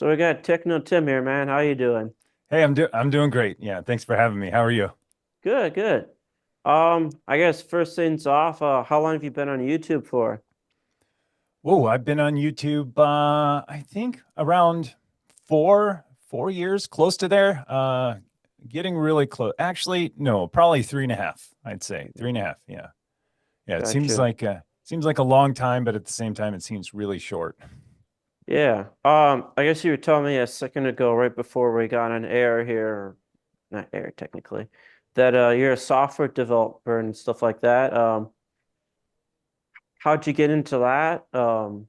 So we got Techno Tim here, man. How you doing? Hey, I'm doing great. Yeah, thanks for having me. How are you? Good, good. I guess first things off, how long have you been on YouTube for? Oh, I've been on YouTube I think around four years, close to there. Getting really close. Actually, no, probably three and a half, I'd say. Three and a half. Yeah. Yeah, it Gotcha. seems like a long time, but at the same time it seems really short. Yeah. I guess you were telling me a second ago, right before we got on air here, or not air technically, that you're a software developer and stuff like that. How'd you get into that? And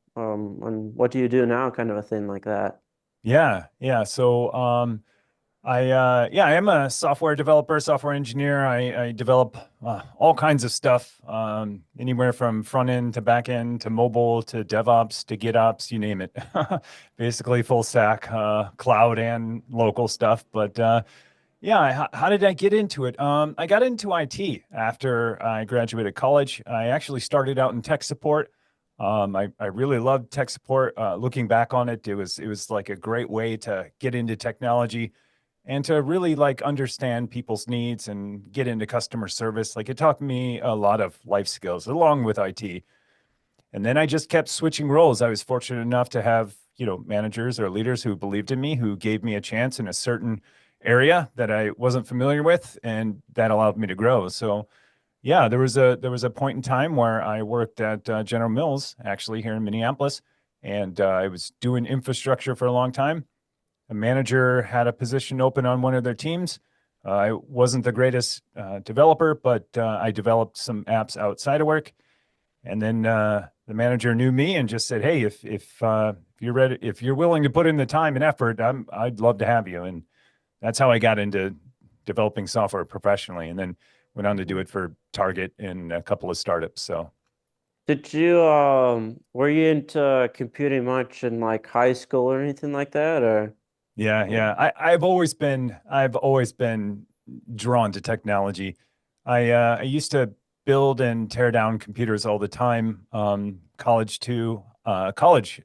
what do you do now, kind of a thing like that? Yeah, yeah. I am a software developer, software engineer. I develop all kinds of stuff, anywhere from front end to back end to mobile to DevOps to GitOps, you name it. Basically full stack, cloud and local stuff. But yeah, how did I get into it? I got into IT after I graduated college. I actually started out in tech support. I really loved tech support. Looking back on it, it was like a great way to get into technology and to really like understand people's needs and get into customer service. Like it taught me a lot of life skills along with IT. And then I just kept switching roles. I was fortunate enough to have, managers or leaders who believed in me, who gave me a chance in a certain area that I wasn't familiar with, and that allowed me to grow. So, yeah, there was a point in time where I worked at General Mills, actually here in Minneapolis, and I was doing infrastructure for a long time. A manager had a position open on one of their teams. I wasn't the greatest developer, but I developed some apps outside of work. And then the manager knew me and just said, "Hey, if you're ready, if you're willing to put in the time and effort, I'd love to have you." And that's how I got into developing software professionally, and then went on to do it for Target and a couple of startups. So Were you into computing much in like high school or anything like that, or? yeah, yeah, I've always been drawn to technology. I used to build and tear down computers all the time. College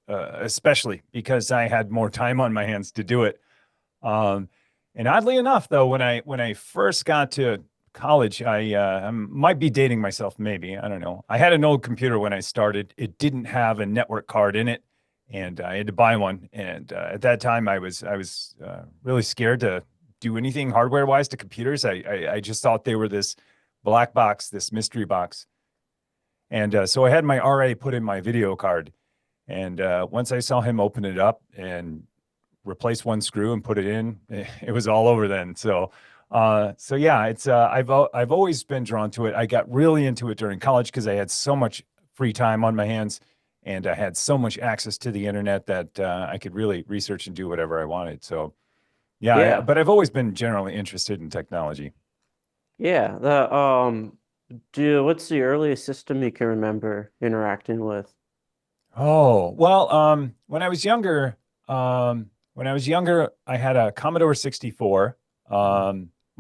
especially because I had more time on my hands to do it. Um, and oddly enough, though, when I first got to college, I might be dating myself, maybe I don't know. I had an old computer when I started. It didn't have a network card in it, and I had to buy one. And at that time, I was really scared to do anything hardware wise to computers. I just thought they were this black box, this mystery box. And so I had my RA put in my video card. And once I saw him open it up and replace one screw and put it in, it was all over then. So yeah, I've always been drawn to it. I got really into it during college because I had so much free time on my hands, and I had so much access to the internet that I could really research and do whatever I wanted. So yeah, Yeah, but I've always been generally interested in technology. yeah. What's the earliest system you can remember interacting with? Oh, well, when I was younger, I had a Commodore 64.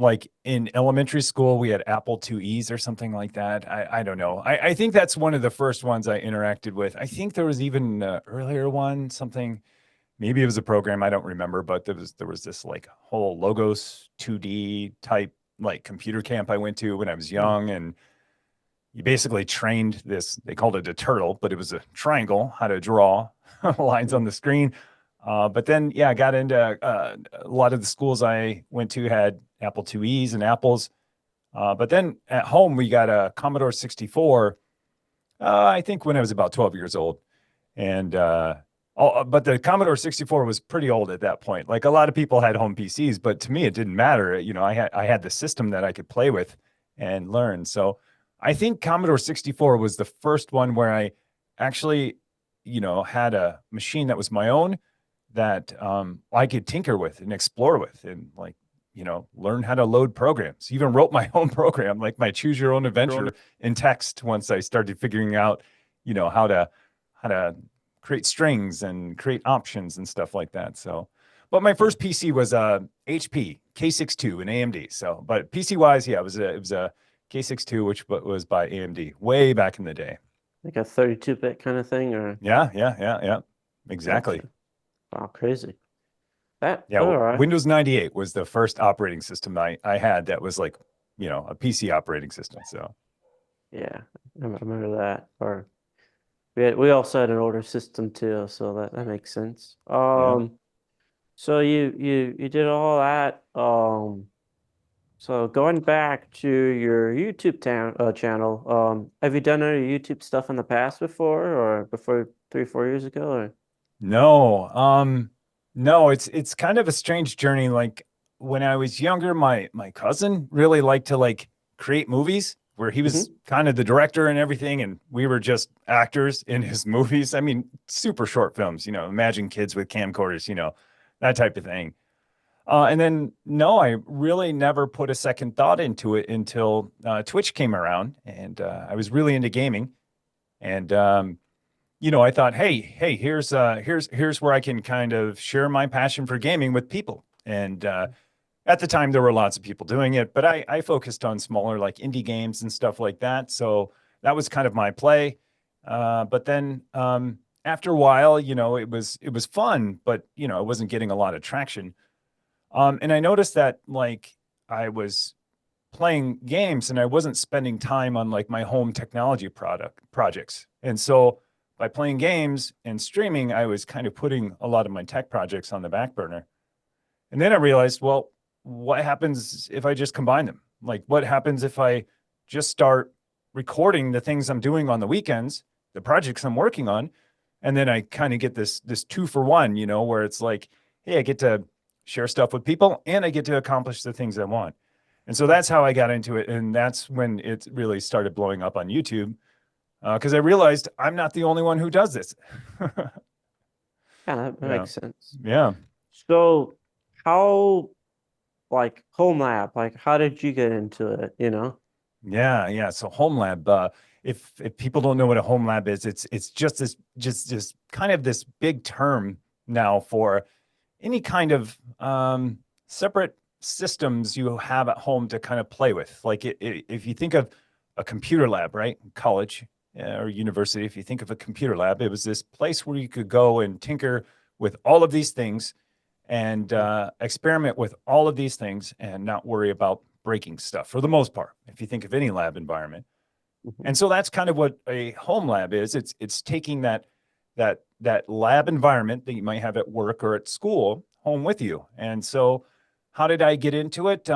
Like in elementary school, we had Apple IIe's or something like that. I don't know. I think that's one of the first ones I interacted with. I think there was even an earlier one, something, maybe it was a program, I don't remember, but there was this like whole Logos 2D type like computer camp I went to when I was Hmm. young, and you basically trained this, they called it a turtle, but it was a triangle, how to draw lines on the screen. But then, yeah, I got into a lot of the schools I went to had Apple IIe's and Apples. But then at home, we got a Commodore 64, I think when I was about 12 years old. And, but the Commodore 64 was pretty old at that point. Like a lot of people had home PCs, but to me, it didn't matter. I had the system that I could play with and learn. So I think Commodore 64 was the first one where I actually, had a machine that was my own that I could tinker with and explore with and like, learn how to load programs. Even wrote my own program, like my choose your own adventure in text once I started figuring out, how to create strings and create options and stuff like that. So, but my Yeah, first PC was a HP K62 and AMD. So, but PC wise, yeah, it was a K62, which was by AMD way back in the day. like a 32-bit kind of thing, or? Yeah, yeah, yeah, yeah. Exactly. Gotcha. Wow, crazy. That Yeah, all right. Windows 98 was the first operating system I had that was like, a PC operating system. So, Yeah, I remember that. Or we also had an older system too, so that makes sense. yeah. So you did all that. So going back to your YouTube channel, have you done any YouTube stuff in the past before, or before 3, 4 years ago? Or No, no, it's kind of a strange journey. Like when I was younger, my cousin really liked to like create movies where he was hmm kind of the director and everything, and we were just actors in his movies. I mean, super short films, imagine kids with camcorders, that type of thing. And then no, I really never put a second thought into it until Twitch came around, and I was really into gaming. And I thought, hey, here's where I can kind of share my passion for gaming with people. And at the time, there were lots of people doing it, but I focused on smaller, like indie games and stuff like that. So that was kind of my play. But then after a while, it was fun, but it wasn't getting a lot of traction. And I noticed that like I was playing games and I wasn't spending time on like my home technology product projects. And so by playing games and streaming, I was kind of putting a lot of my tech projects on the back burner. And then I realized, well, what happens if I just combine them? Like what happens if I just start recording the things I'm doing on the weekends, the projects I'm working on, and then I kind of get this 2 for 1, where it's like, hey, I get to share stuff with people and I get to accomplish the things I want. And so that's how I got into it. And that's when it really started blowing up on YouTube because I realized I'm not the only one who does this. Yeah, that Yeah. makes sense. Yeah. So how like home lab, like how did you get into it, you know? Yeah. Yeah. So home lab, if people don't know what a home lab is, it's just kind of this big term now for any kind of separate systems you have at home to kind of play with. Like if you think of a computer lab, right? College or university, if you think of a computer lab, it was this place where you could go and tinker with all of these things and experiment with all of these things and not worry about breaking stuff for the most part, if you think of any lab environment. Mhm. And so that's kind of what a home lab is. It's taking that lab environment that you might have at work or at school home with you. And so, how did I get into it?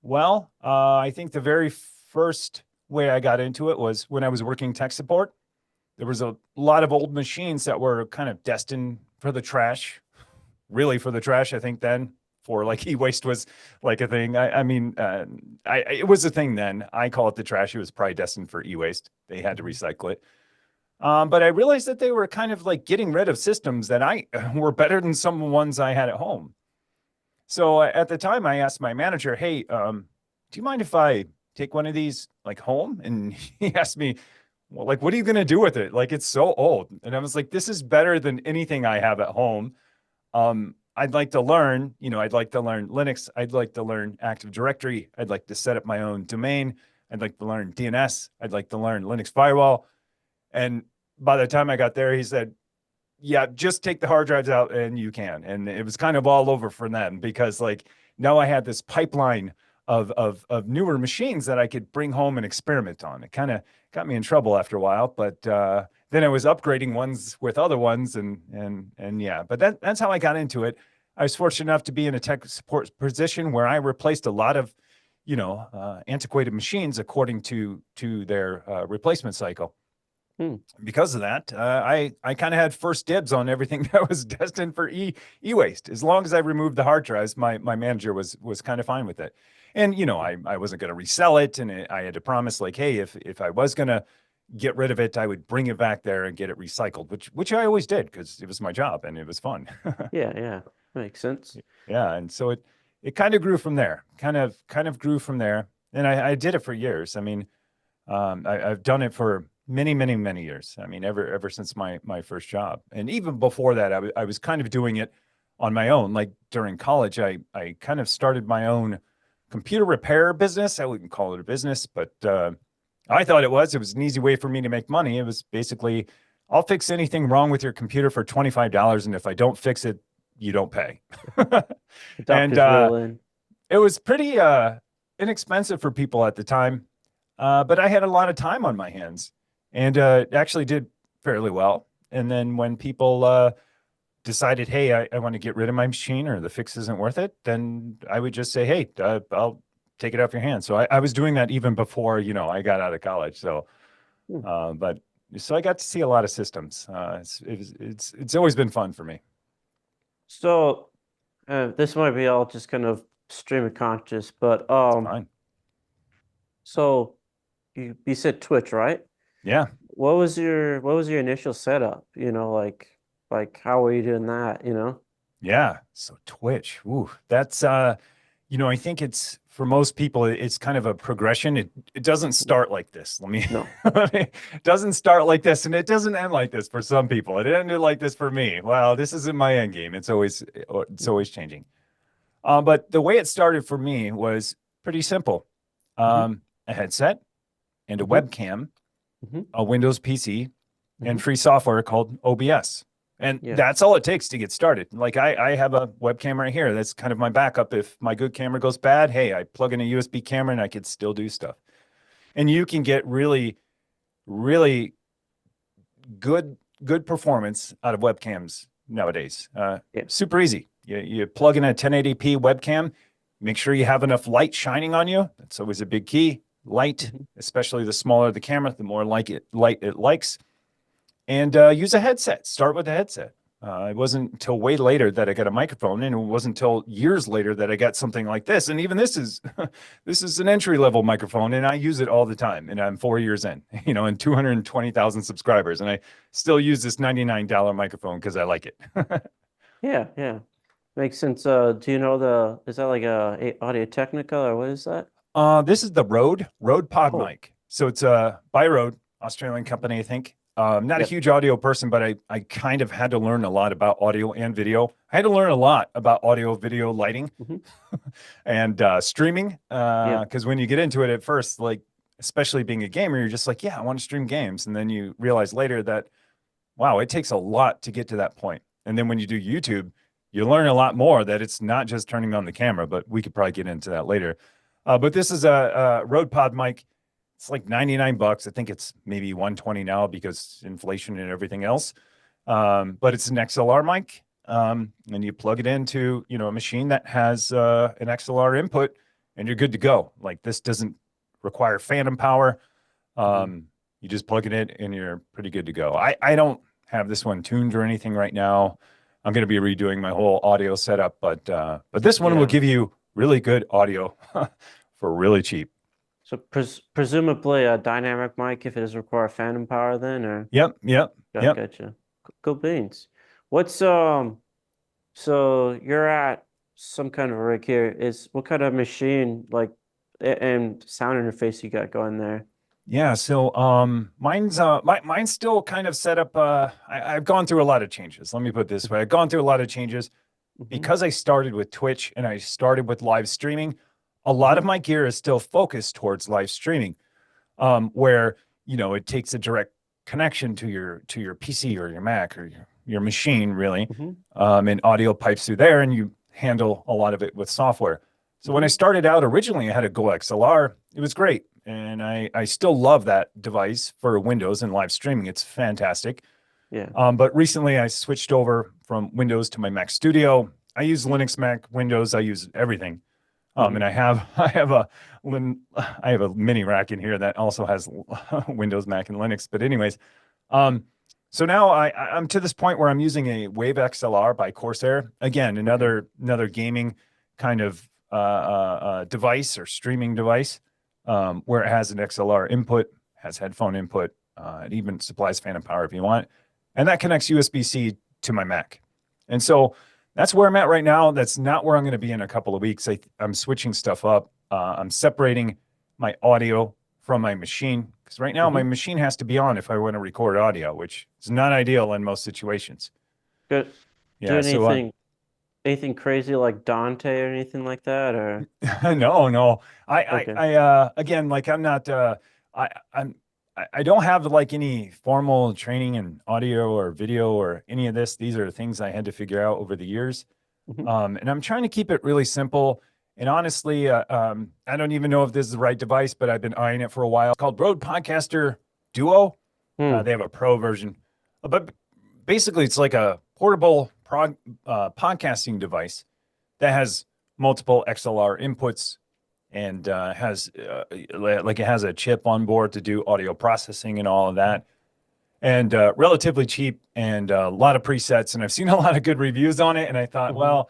Well, I think the very first way I got into it was when I was working tech support. There was a lot of old machines that were kind of destined for the trash, really for the trash. I think then for like e-waste was like a thing. I mean, it was a thing then. I call it the trash. It was probably destined for e-waste. They had to Mhm. recycle it. But I realized that they were kind of like getting rid of systems that I were better than some ones I had at home. So at the time, I asked my manager, "Hey, do you mind if I take one of these like home?" And he asked me, "Well, like, what are you going to do with it? Like, it's so old." And I was like, "This is better than anything I have at home. I'd like to learn, I'd like to learn Linux. I'd like to learn Active Directory. I'd like to set up my own domain. I'd like to learn DNS. I'd like to learn Linux firewall." And by the time I got there, he said, "Yeah, just take the hard drives out and you can." And it was kind of all over for them because like now I had this pipeline of newer machines that I could bring home and experiment on. It kind of got me in trouble after a while, but then I was upgrading ones with other ones and yeah, but that's how I got into it. I was fortunate enough to be in a tech support position where I replaced a lot of, antiquated machines according to their replacement cycle. Hmm. Because of that, I kind of had first dibs on everything that was destined for e-waste. As long as I removed the hard drives, my manager was kind of fine with it. And I wasn't going to resell it, and I had to promise like, hey, if I was going to get rid of it, I would bring it back there and get it recycled, which I always did because it was my job and it was fun. Yeah, makes sense. Yeah, and so it kind of grew from there. Kind of grew from there, and I did it for years. I mean, I've done it for many, many, many years. I mean, ever since my first job, and even before that, I was kind of doing it on my own. Like during college, I kind of started my own computer repair business. I wouldn't call it a business, but I thought it was. It was an easy way for me to make money. It was basically, I'll fix anything wrong with your computer for $25, and if I don't fix it, you don't pay. The And doctors rule in. it was pretty inexpensive for people at the time. But I had a lot of time on my hands and actually did fairly well. And then when people decided, hey, I want to get rid of my machine or the fix isn't worth it, then I would just say, hey, I'll take it off your hands. So I was doing that even before, I got out of college. So, Hmm. but so I got to see a lot of systems. It's always been fun for me. So this might be all just kind of stream of conscious, but It's fine. so you said Twitch, right? Yeah. What was your initial setup? Like how were you doing that, you know? Yeah. So Twitch, ooh, that's I think it's for most people, it's kind of a progression. It doesn't start like this. Let me, No. it doesn't start like this, and it doesn't end like this for some people. It ended like this for me. Well, this isn't my end game. It's always changing. But the way it started for me was pretty simple. Hmm. A headset and a Hmm. webcam, Hmm. a Windows PC, and Hmm. free software called OBS. And Yeah. that's all it takes to get started. Like I have a webcam right here. That's kind of my backup. If my good camera goes bad, hey, I plug in a USB camera and I could still do stuff. And you can get really, really good performance out of webcams nowadays. Yeah. Super easy. You plug in a 1080p webcam, make sure you have enough light shining on you. That's always a big key. Light, Hmm. especially the smaller the camera, the more light it likes. And use a headset. Start with a headset. It wasn't until way later that I got a microphone, and it wasn't until years later that I got something like this. And even this is this is an entry level microphone, and I use it all the time. And I'm 4 years in, and 220,000 subscribers, and I still use this $99 microphone because I like it. Yeah, yeah. Makes sense. Do you know is that like a Audio Technica or what is that? This is the Rode Pod Oh, mic. So it's a by Rode, Australian company, I think. Not a yep. huge audio person, but I kind of had to learn a lot about audio and video. I had to learn a lot about audio, video, lighting, Hmm. and streaming. Yeah. Because when you get into it at first, like especially being a gamer, you're just like, yeah, I want to stream games, and then you realize later that wow, it takes a lot to get to that point. And then when you do YouTube, you learn a lot more that it's not just turning on the camera, but we could probably get into that later. But this is a Rode Pod mic. It's like 99 bucks. I think it's maybe 120 now because inflation and everything else. But it's an XLR mic. And you plug it into, a machine that has an XLR input and you're good to go. Like this doesn't require phantom power. Hmm. You just plug it in and you're pretty good to go. I don't have this one tuned or anything right now. I'm going to be redoing my whole audio setup, but this one will Yeah. give you really good audio for really cheap. So presumably a dynamic mic if it doesn't require phantom power then, or Yep, yep, yep. gotcha. Go beans. What's so you're at some kind of a rig here. Is what kind of machine like and sound interface you got going there? Yeah, so mine's still kind of set up I've gone through a lot of changes. Let me put it this way. I've gone through a lot of changes Hmm. because I started with Twitch and I started with live streaming. A lot of Hmm. my gear is still focused towards live streaming. Where it takes a direct connection to your PC or your Mac or your machine, really, Hmm. and audio pipes through there, and you handle a lot of it with software. So when I Hmm. started out originally, I had a Go XLR. It was great, and I still love that device for Windows and live streaming. It's fantastic. Yeah. But recently, I switched over from Windows to my Mac Studio. I use Linux, Mac, Windows. I use everything. Hmm. And I have a mini rack in here that also has Windows, Mac, and Linux. But anyways, um, so now I'm to this point where I'm using a Wave XLR by Corsair. Again, Okay. another gaming kind of device or streaming device, where it has an XLR input, has headphone input. It even supplies phantom power if you want, and that connects USB-C to my Mac. And so that's where I'm at right now. That's not where I'm going to be in a couple of weeks. I'm switching stuff up. I'm separating my audio from my machine because right now my Hmm. machine has to be on if I want to record audio, which is not ideal in most situations. Good. Do Yeah. So anything crazy like Dante or anything like that or no, no. okay. Again, like I'm not. I'm. I don't have like any formal training in audio or video or any of this. These are things I had to figure out over the years. Hmm. And I'm trying to keep it really simple. And honestly, I don't even know if this is the right device, but I've been eyeing it for a while. It's called Rode Podcaster Duo. Hmm. They have a pro version, but basically, it's like a portable podcasting device that has multiple XLR inputs and has like it has a chip on board to do audio processing and all of that, and relatively cheap and a lot of presets. And I've seen a lot of good reviews on it, and I thought, Hmm. well,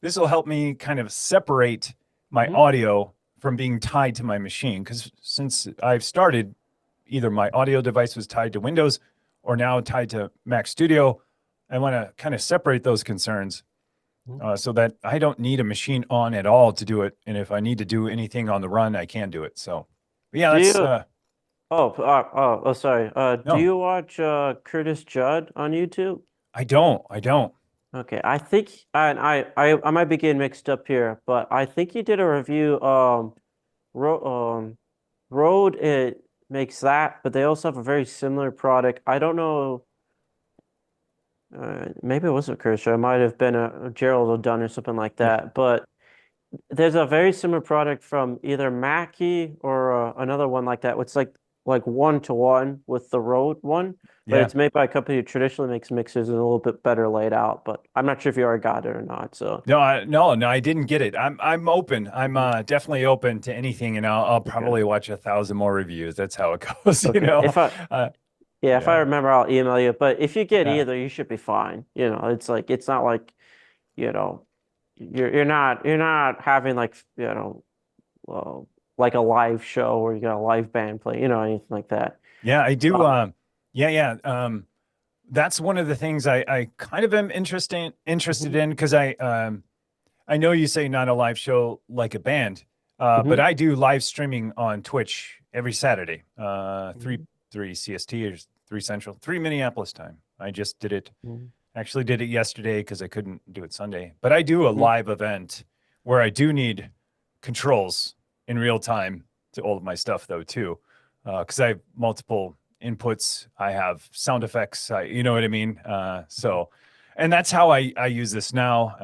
this will help me kind of separate my Hmm. audio from being tied to my machine because since I've started, either my audio device was tied to Windows or now tied to Mac Studio. I want to kind of separate those concerns so that I don't need a machine on at all to do it. And if I need to do anything on the run, I can do it. So, but yeah, Do that's you? Sorry. Do no, you watch Curtis Judd on YouTube? I don't. I don't. Okay, I think and I might be getting mixed up here, but I think he did a review. Rode it makes that, but they also have a very similar product. I don't know. Maybe it wasn't Kershaw. It might have been a Gerald O'Dunn or something like Yeah. that. But there's a very similar product from either Mackie or another one like that. It's like one to one with the Rode one, but Yeah. it's made by a company who traditionally makes mixers and a little bit better laid out. But I'm not sure if you already got it or not. So No, no, I didn't get it. I'm open. I'm mhm. definitely open to anything, and I'll Okay, probably watch 1,000 more reviews. That's how it goes, you okay. know. Uh, If I yeah, remember, I'll email you. But if you get yeah, either, you should be fine. It's like it's not like you know you're not having like well, like a live show or you got a live band play, anything like that. yeah. I do. Uh, Yeah, yeah. That's one of the things I kind of am interested mhm, in because I know you say not a live show like a band, but mhm, I do live streaming on Twitch every Saturday, mhm, three CST or 3 Central, 3 Minneapolis time. I just did it. mhm, Actually, did it yesterday because I couldn't do it Sunday. But I do a mhm, live event where I do need controls in real time to all of my stuff, though, too, because I have multiple inputs. I have sound effects. You know what I mean? mhm, And that's how I use this now.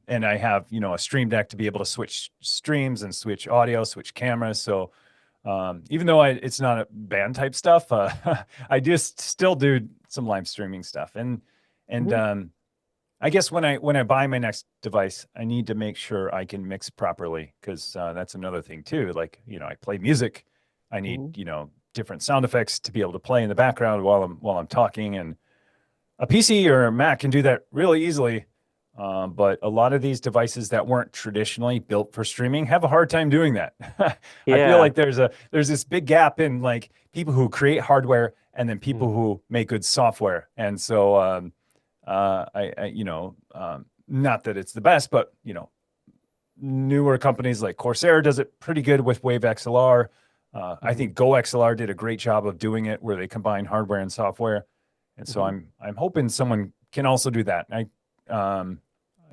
And I have, a stream deck to be able to switch streams and switch audio, switch cameras. So even though it's not a band type stuff, I just still do some live streaming stuff. And mhm, I guess when I buy my next device, I need to make sure I can mix properly because that's another thing too. Like, I play music. I need, mhm, different sound effects to be able to play in the background while I'm talking. And a PC or a Mac can do that really easily. But a lot of these devices that weren't traditionally built for streaming have a hard time doing that. I feel like yeah. there's this big gap in like people who create hardware and then Mhm, people who make good software. And so not that it's the best, but newer companies like Corsair does it pretty good with Wave XLR. I mhm, think Go XLR did a great job of doing it where they combine hardware and software. And so mhm. I'm hoping someone can also do that.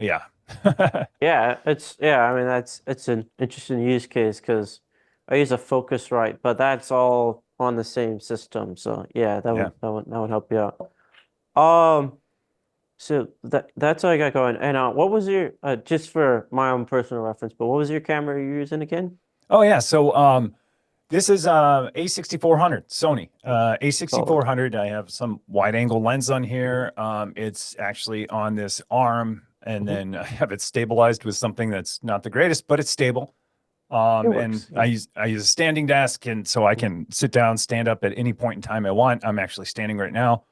Yeah. I mean it's an interesting use case because I use a Focusrite, but that's all on the same system. So yeah, Yeah. that would help you out. Um, so that's all I got going. And what was your just for my own personal reference, but what was your camera you're using again? Oh yeah. So this is A6400 Sony. Solid. A6400. I have some wide angle lens on Mhm, here. It's actually on this arm, and mhm. then I have it stabilized with something that's not the greatest, but it's stable. It And works. Yeah. I use a standing desk, and so I Mhm, can sit down, stand up at any point in time I want. I'm actually standing right now.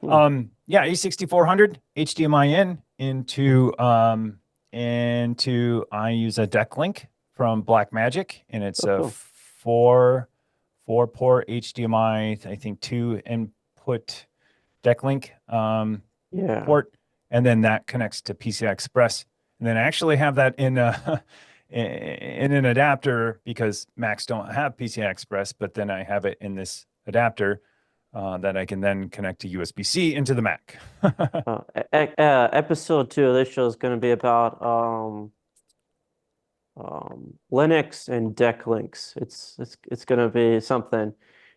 mhm, Yeah, A6400 HDMI in mhm. into I use a deck link from Blackmagic, and it's Oh, a cool. four port HDMI, I think two input deck link Yeah. port, and then that connects to PCI Express. And then I actually have that in in an adapter because Macs don't have PCI Express, but then I have it in this adapter that I can then connect to USB-C into the Mac. Episode 2 of this show is going to be about Linux and deck links. It's going to be something.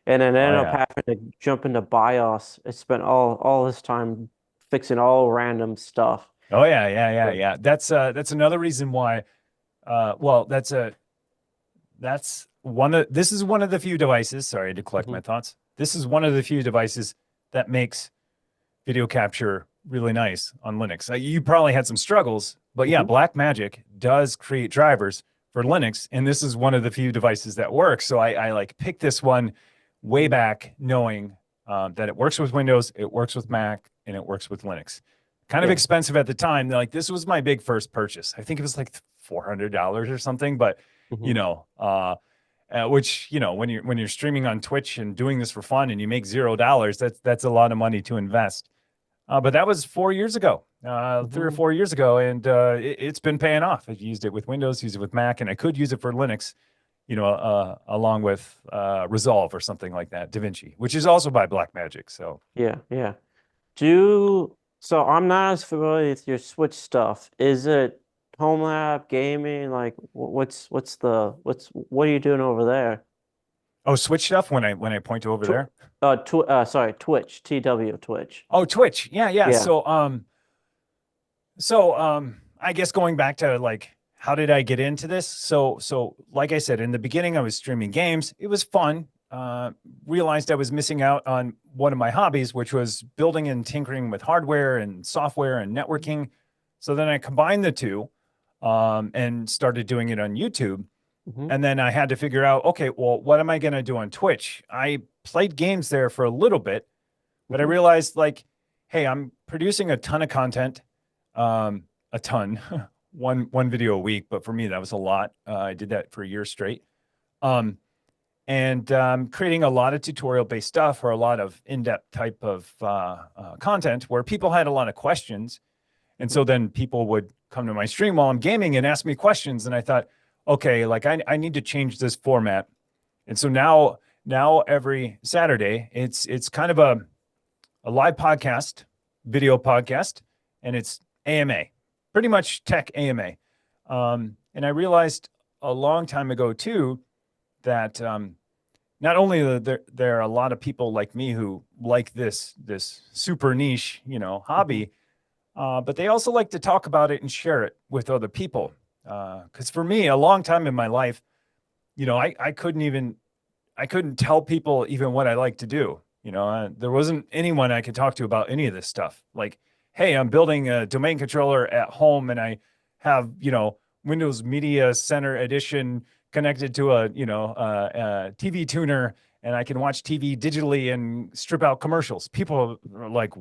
and then Oh ended up yeah. having to jump into BIOS. I spent all this time fixing all random stuff. Oh yeah, yeah, yeah, But yeah. That's another reason why well, that's one of this is one of the few devices, sorry to collect my mhm, thoughts. This is one of the few devices that makes video capture really nice on Linux. You probably had some struggles, but yeah, mhm, Blackmagic does create drivers for Linux, and this is one of the few devices that works. So I like picked this one way mhm, back, knowing that it works with Windows, it works with Mac, and it works with Linux. Kind of yeah, expensive at the time. Like this was my big first purchase. I think it was like $400 or something, but you mhm, know, which when you're streaming on Twitch and doing this for fun and you make $0, that's a lot of money to invest. But that was 4 years ago, 3 or mhm. 4 years ago, and it's been paying off. I've used it with Windows, used it with Mac, and I could use it for Linux, along with Resolve or something like that, DaVinci, which is also by Blackmagic. So, Yeah, yeah. So I'm not as familiar with your Switch stuff. Is it home lab gaming? Like what are you doing over there? oh, Switch stuff when I point to over Tw there. sorry, Twitch, TW Twitch. Oh, Twitch, yeah, yeah. Yeah. So I guess going back to like how did I get into this? So like I said, in the beginning I was streaming games. It was fun. Realized I was missing out on one of my hobbies, which was building and tinkering with hardware and software and networking. So then I combined the two and started doing it on YouTube. Hmm. And then I had to figure out, okay, well, what am I going to do on Twitch? I played games there for a little bit, but I Hmm. realized like, hey, I'm producing a ton of content, a ton, one video a week. But for me, that was a lot. I did that for a year straight, um, and creating a lot of tutorial based stuff or a lot of in depth type of content where people had a lot of questions, and so then people would come to my stream while I'm gaming and ask me questions, and I thought, okay, like I need to change this format, and so now every Saturday it's kind of a live podcast, video podcast, and it's AMA, pretty much tech AMA. And I realized a long time ago too that not only there are a lot of people like me who like this super niche, Hmm. hobby, but they also like to talk about it and share it with other people. Because for me, a long time in my life, I couldn't tell people even what I like to do. There wasn't anyone I could talk to about any of this stuff. Like, hey, I'm building a domain controller at home and I have, Windows Media Center Edition connected to a TV tuner and I can watch TV digitally and strip out commercials. People are like,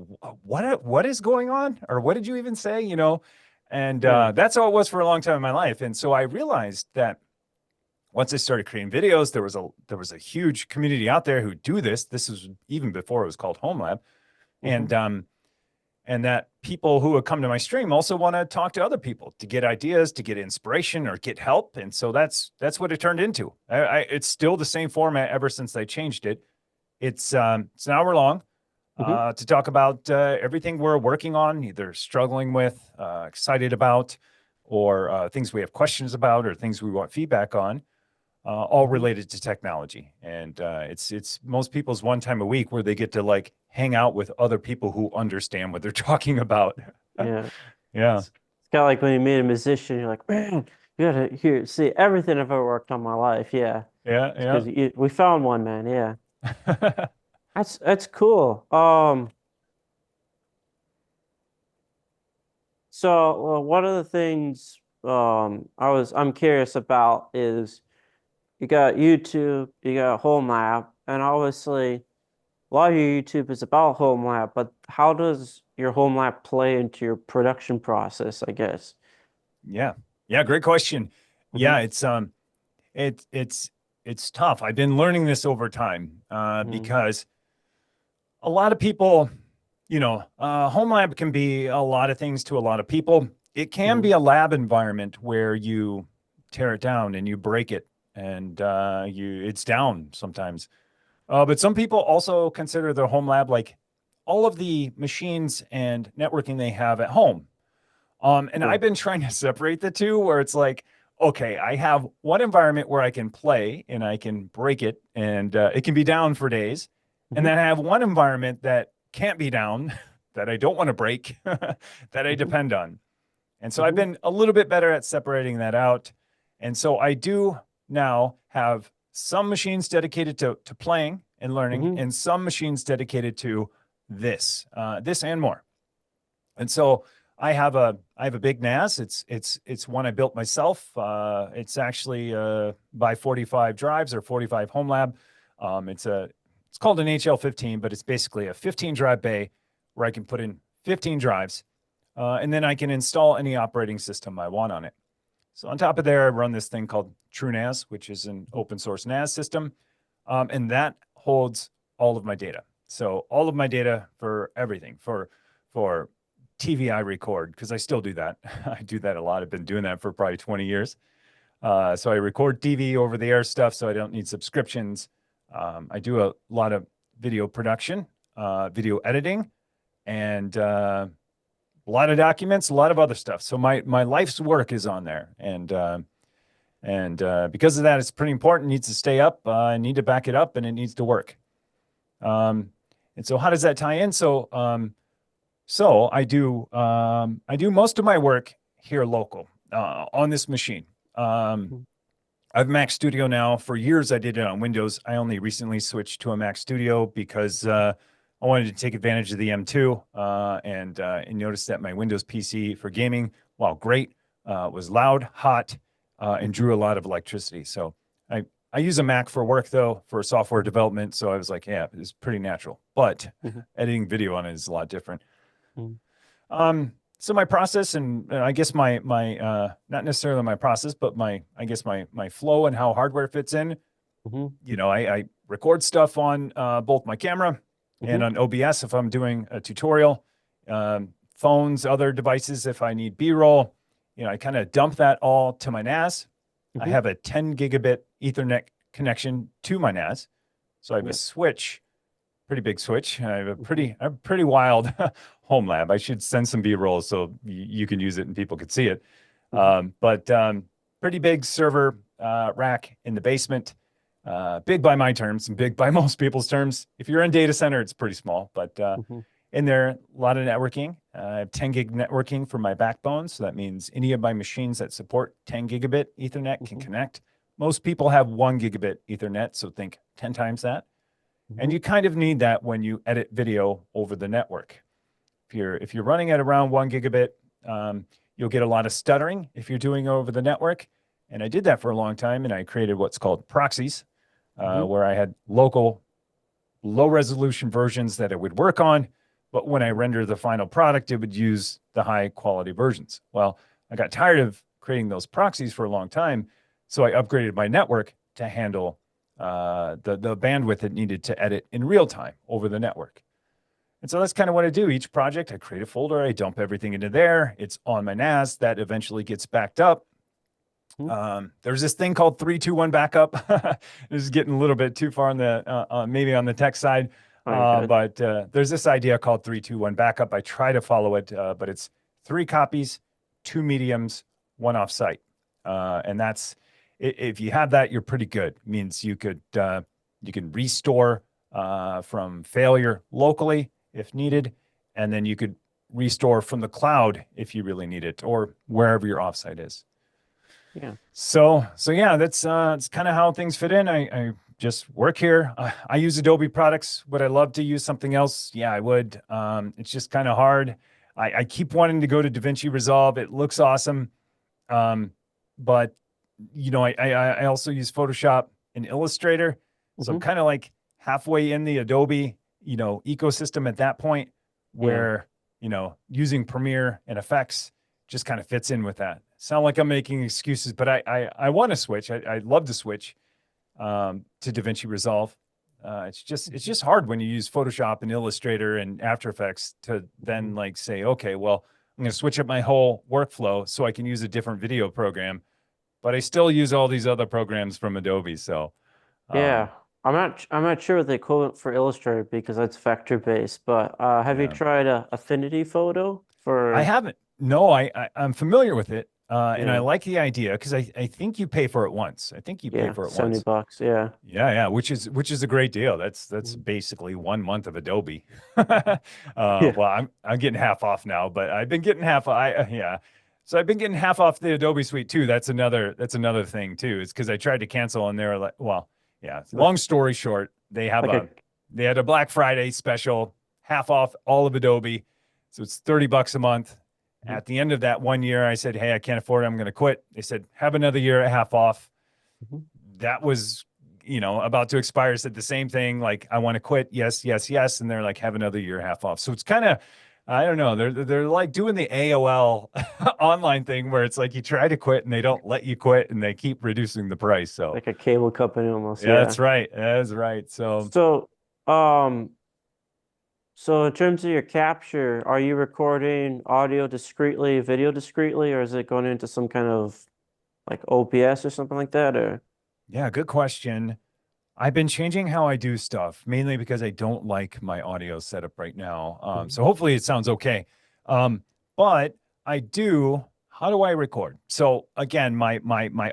what is going on? Or what did you even say? And Yeah. that's how it was for a long time in my life. And so I realized that once I started creating videos, there was a huge community out there who do this. This was even before it was called Home Lab, Hmm. and that people who would come to my stream also want to talk to other people to get ideas, to get inspiration, or get help. And so that's what it turned into. It's still the same format ever since they changed it. It's an hour long Hmm. to talk about everything we're working on, either struggling with, excited about, or things we have questions about, or things we want feedback on, all Hmm. related to technology. And it's most people's one time a week where they get to like hang out with other people who understand what they're talking about. Yeah. Yeah, It's kind of like when you meet a musician, you're like, man, you gotta hear, see everything I've ever worked on my life. Yeah. yeah, Because we found one, man. Yeah. yeah. That's cool. So one of the things I'm curious about is you got YouTube, you got Home Lab, and obviously a lot of your YouTube is about Home Lab, but how does your Home Lab play into your production process, I guess? Yeah. Yeah, great question. Hmm. Yeah, it's tough. I've been learning this over time Hmm. because a lot of people, home lab can be a lot of things to a lot of people. It can be Hmm. a lab environment where you tear it down and you break it and it's down sometimes. But some people also consider their home lab like all of the machines and networking they have at home. And Yeah. I've been trying to separate the two where it's like, okay, I have one environment where I can play and I can break it and it can be down for days. And Hmm. then I have one environment that can't be down, that I don't want to break, that I Hmm. depend on. And so I've Hmm. been a little bit better at separating that out. And so I do now have some machines dedicated to playing and learning, Hmm. and some machines dedicated to this and more. And so I have a big NAS. It's one I built myself. It's actually by 45 drives or 45 home lab. It's called an HL15, but it's basically a 15 drive bay where I can put in 15 drives, and then I can install any operating system I want on it. So on top of there, I run this thing called TrueNAS, which is an open source NAS system, and that holds all of my data. So all of my data for everything, for TV I record, because I still do that. I do that a lot. I've been doing that for probably 20 years. So I record TV over the air stuff, so I don't need subscriptions. I do a lot of video production, video editing, and a lot of documents, a lot of other stuff. So my life's work is on there, and because of that, it's pretty important. It needs to stay up. I need to back it up, and it needs to work. Um, and so, how does that tie in? So I do most of my work here local on this machine. I've Mac Studio now. For years, I did it on Windows. I only recently switched to a Mac Studio because I wanted to take advantage of the M2 and noticed that my Windows PC for gaming, while great, was loud, hot, and Hmm. drew a lot of electricity. So I use a Mac for work though, for software development. So I was like, yeah, it's pretty natural. But Hmm. editing video on it is a lot different. Hmm. So my process and I guess my not necessarily my process, but I guess my flow and how hardware fits in. Hmm. I record stuff on both my camera and Hmm. on OBS if I'm doing a tutorial, phones, other devices if I need B-roll. I kind of dump that all to my NAS. I Hmm. have a 10 gigabit Ethernet connection to my NAS, so I have a Yeah. switch, pretty big switch. I have a Hmm. pretty wild home lab. I should send some B-roll so you can use it and people could see it. Hmm. But pretty big server rack in the basement. Big by my terms and big by most people's terms. If you're in data center, it's pretty small, but Hmm. in there, a lot of networking. I have 10 gig networking for my backbone. So that means any of my machines that support 10 gigabit Ethernet can Hmm. connect. Most people have 1 gigabit Ethernet, so think 10 times that. And Hmm. you kind of need that when you edit video over the network. If you're running at around 1 gigabit, you'll get a lot of stuttering if you're doing over the network. And I did that for a long time, and I created what's called proxies, Hmm. where I had local, low resolution versions that it would work on, but when I render the final product, it would use the high quality versions. Well, I got tired of creating those proxies for a long time, so I upgraded my network to handle the bandwidth it needed to edit in real time over the network. And so that's kind of what I do. Each project, I create a folder, I dump everything into there. It's on my NAS that eventually gets backed up. Hmm. There's this thing called 3-2-1 backup. This is getting a little bit too far on the maybe on the tech side, Oh, you're good. but there's this idea called 3-2-1 backup. I try to follow it, but it's 3 copies, 2 mediums, 1 offsite, and that's if you have that, you're pretty good. It means you can restore from failure locally if needed, and then you could restore from the cloud if you really need it, or wherever your offsite is. Yeah. So yeah, that's kind of how things fit in. I just work here. I use Adobe products. Would I love to use something else? Yeah, I would. It's just kind of hard. I keep wanting to go to DaVinci Resolve. It looks awesome. Um, but I also use Photoshop and Illustrator. So I'm Hmm. kind of like halfway in the Adobe, ecosystem at that point Yeah. where, using Premiere and effects just kind of fits in with that. Sound like I'm making excuses, but I want to switch. I'd love to switch to DaVinci Resolve. It's just hard when you use Photoshop and Illustrator and After Effects to then Hmm. like say, okay, well, I'm going to switch up my whole workflow so I can use a different video program, but I still use all these other programs from Adobe. So, Yeah. um, I'm not sure the equivalent for Illustrator because that's vector based, but have you yeah, tried Affinity Photo I for haven't. No, I'm familiar with it. And I Yeah. like the idea because I think you pay for it once. I think you pay Yeah. for it 70 once. bucks. Yeah. Yeah, which is a great deal. That's Mhm. basically 1 month of Adobe. Yeah. Well, I'm getting half off now, but I've been getting half. Yeah, so I've been getting half off the Adobe Suite too. That's another thing too. Is because I tried to cancel and they were like, well, yeah. Like, Long story short, like a, they had a Black Friday special, half off all of Adobe, so it's $30 a month. Mhm. At the end of that 1 year, I said, hey, I can't afford it. I'm going to quit. They said, have another year at half off. Mhm. That was, about to expire. Said the same thing. Like, I want to quit. Yes, yes, yes. And they're like, have another year half off. So it's kind of, I don't know. They're like doing the AOL online thing where it's like you try to quit and they don't let you quit and they keep reducing the price. So like a cable company almost. yeah, Yeah. that's right. That's right. So So, um, so in terms of your capture, are you recording audio discreetly, video discreetly, or is it going into some kind of like OBS or something like that? Or yeah, good question. I've been changing how I do stuff, mainly because I don't like my audio setup right now. Mhm. So hopefully it sounds okay. But I do. How do I record? So again, my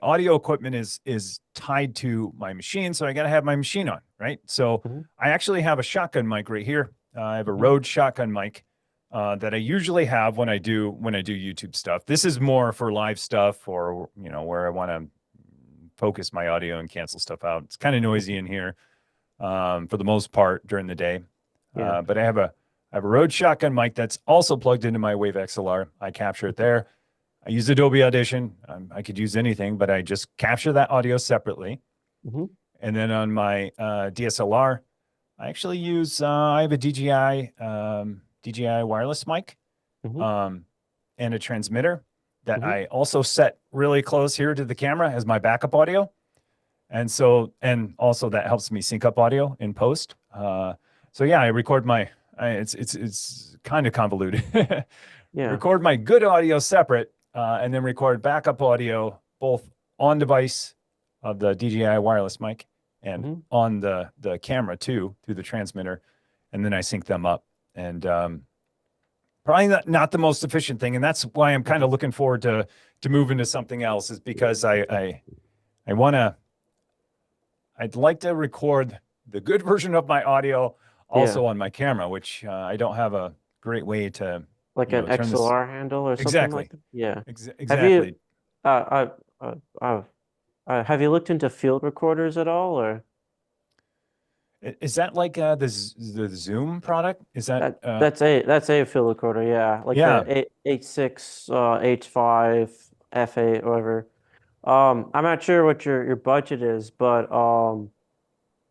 audio equipment is tied to my machine, so I got to have my machine on, right? So Mhm. I actually have a shotgun mic right here. I have a Mhm. Rode shotgun mic that I usually have when I do YouTube stuff. This is more for live stuff or where I want to focus my audio and cancel stuff out. It's kind of noisy in here for the most part during the day. Yeah. But I have a Rode shotgun mic that's also plugged into my Wave XLR. I capture it there. I use Adobe Audition. I could use anything, but I just capture that audio separately. Hmm. And then on my DSLR, I actually use I have a DJI wireless mic Hmm. um, and a transmitter that Hmm. I also set really close here to the camera as my backup audio. And also that helps me sync up audio in post. So yeah, I record it's kind of convoluted. Yeah. Record my good audio separate, and then record backup audio both on device of the DJI wireless mic and Hmm. on the camera too through the transmitter, and then I sync them up. And probably not the most efficient thing, and that's why I'm kind of looking forward to move into something else, is because I want to. I'd like to record the good version of my audio Yeah. also on my camera, which I don't have a great way to, Like an turn this. XLR handle or something like Exactly. that. Yeah. Have you Exactly. uh have you looked into field recorders at all, or Is that like the Zoom product? Is that that's a field recorder, yeah. Like the yeah, H6 H5 F8 whatever. I'm not sure what your budget is, but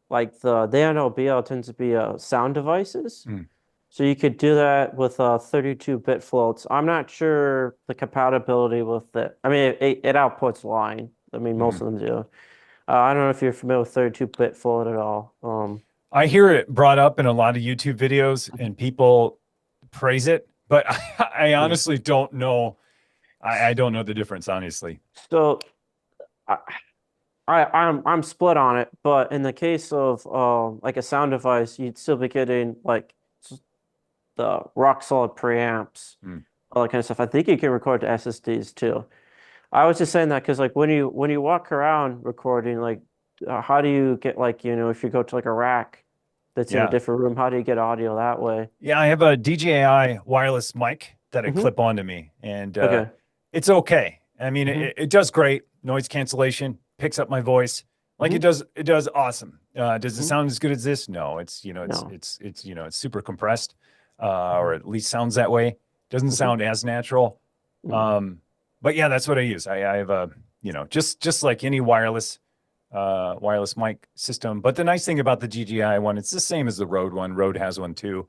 like the NLBL tends to be sound devices. mm, So you could do that with 32-bit floats. I'm not sure the compatibility with it. I mean, it outputs line. I mean, most mhm. of them do. I don't know if you're familiar with 32-bit float at all. I hear it brought up in a lot of YouTube videos and people praise it, but I Yeah. honestly don't know. I don't know the difference, honestly. So I, I'm split on it, but in the case of like a sound device, you'd still be getting like the rock solid preamps, Mm, all that kind of stuff. I think you can record to SSDs too. I was just saying that because like when you walk around recording, like how do you get like if you go to like a rack that's in a yeah. different room, how do you get audio that way? Yeah, I have a DJI wireless mic that I Hmm. clip onto me, and Okay. it's okay. I mean, Hmm. it does great. Noise cancellation, picks up my voice. Like Hmm. it does awesome. Does it Hmm. sound as good as this? No, it's No. it's super compressed, or at least sounds that way. Doesn't Hmm. sound as natural. Hmm. Um, but yeah, that's what I use. I have a just like any wireless mic system. But the nice thing about the DJI one, it's the same as the Rode one. Rode has one too.